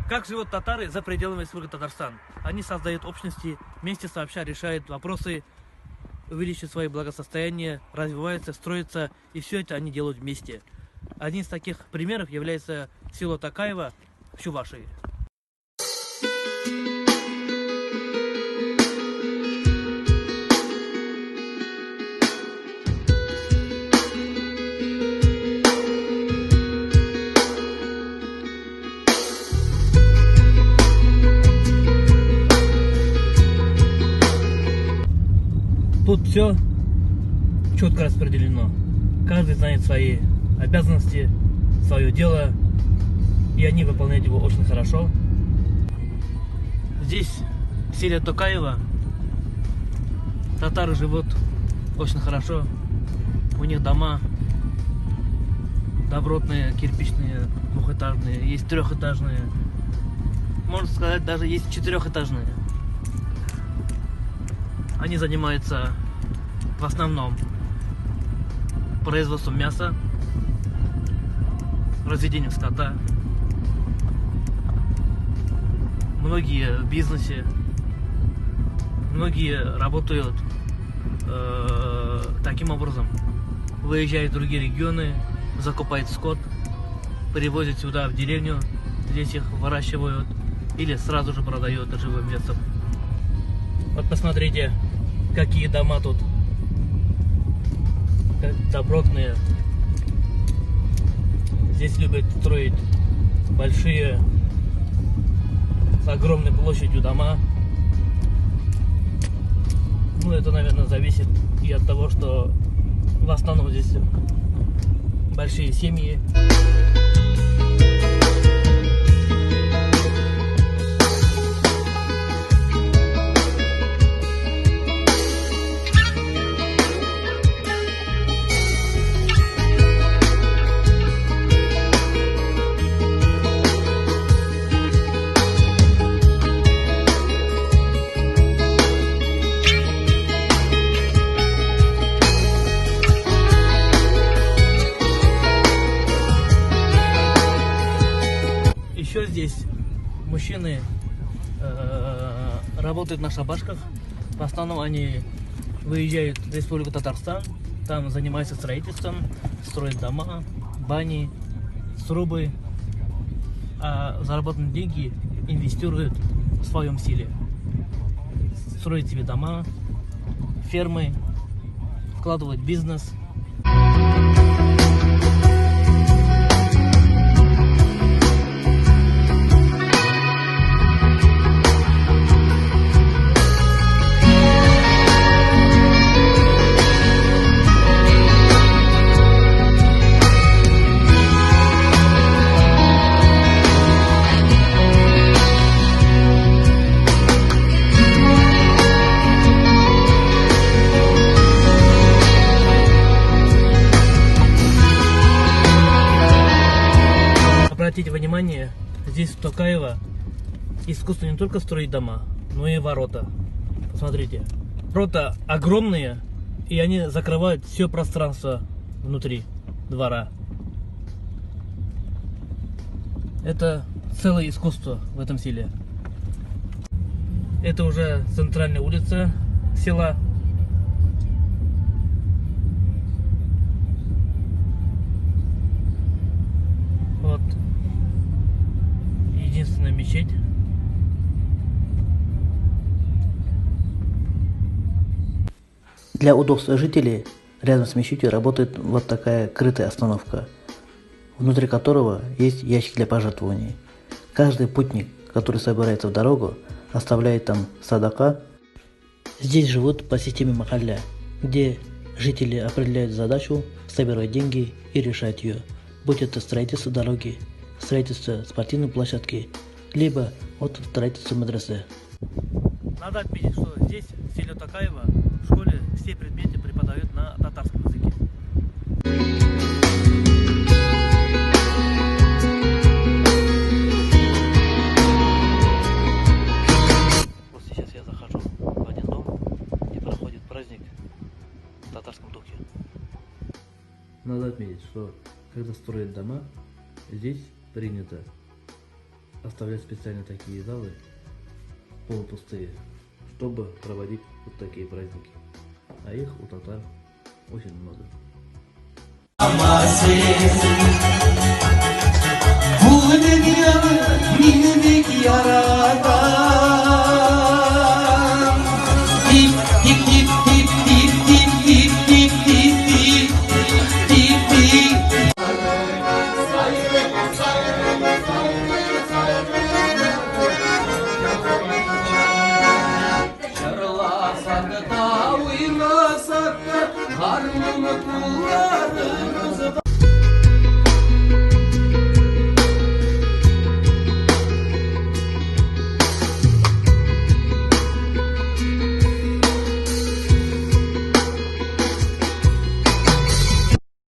Как живут татары за пределами Республики Татарстан? Они создают общности, вместе сообща решают вопросы, увеличивают свое благосостояние, развиваются, строятся, и все это они делают вместе. Один из таких примеров является село Такаево в Чувашии. Тут все четко распределено. Каждый знает свои обязанности, свое дело, и они выполняют его очень хорошо. Здесь, в селе Токаево, татары живут очень хорошо. У них дома добротные, кирпичные, двухэтажные, есть трехэтажные. Можно сказать, даже есть четырехэтажные. Они занимаются в основном производством мяса, разведением скота. Многие в бизнесе, многие работают таким образом. Выезжают в другие регионы, закупают скот, привозят сюда в деревню, здесь их выращивают или сразу же продают живым весом. Вот посмотрите, какие дома тут добротные. Здесь любят строить большие, с огромной площадью дома. Ну, это, наверное, зависит и от того, что в основном здесь большие семьи. Еще здесь мужчины работают на шабашках. В основном они выезжают в Республику Татарстан, там занимаются строительством, строят дома, бани, срубы, а заработанные деньги инвестируют в своем селе. Строят себе дома, фермы, вкладывают в бизнес. Обратите внимание, здесь в Токаево искусство не только строить дома, но и ворота. Посмотрите, ворота огромные, и они закрывают все пространство внутри двора. Это целое искусство в этом селе. Это уже центральная улица села. Вот единственная мечеть. Для удобства жителей рядом с мечетью работает вот такая крытая остановка, внутри которого есть ящик для пожертвований. Каждый путник, который собирается в дорогу, оставляет там садака. Здесь живут по системе махалля, где жители определяют задачу, собирают деньги и решают ее. Будь это строительство дороги, строительство спортивной площадки, либо от строительства медресе. Надо отметить, что здесь, в селе Токаево, в школе все предметы преподают на татарском языке. Вот сейчас я захожу в один дом, где проходит праздник в татарском духе. Надо отметить, что когда строят дома, здесь принято оставлять специально такие залы полупустые, чтобы проводить вот такие праздники. А их у татар очень много. Bu dünyanı bildik yaradan. Dip dip dip dip dip dip dip dip dip dip dip dip. Çarlasak da oynasak da karnını kullan.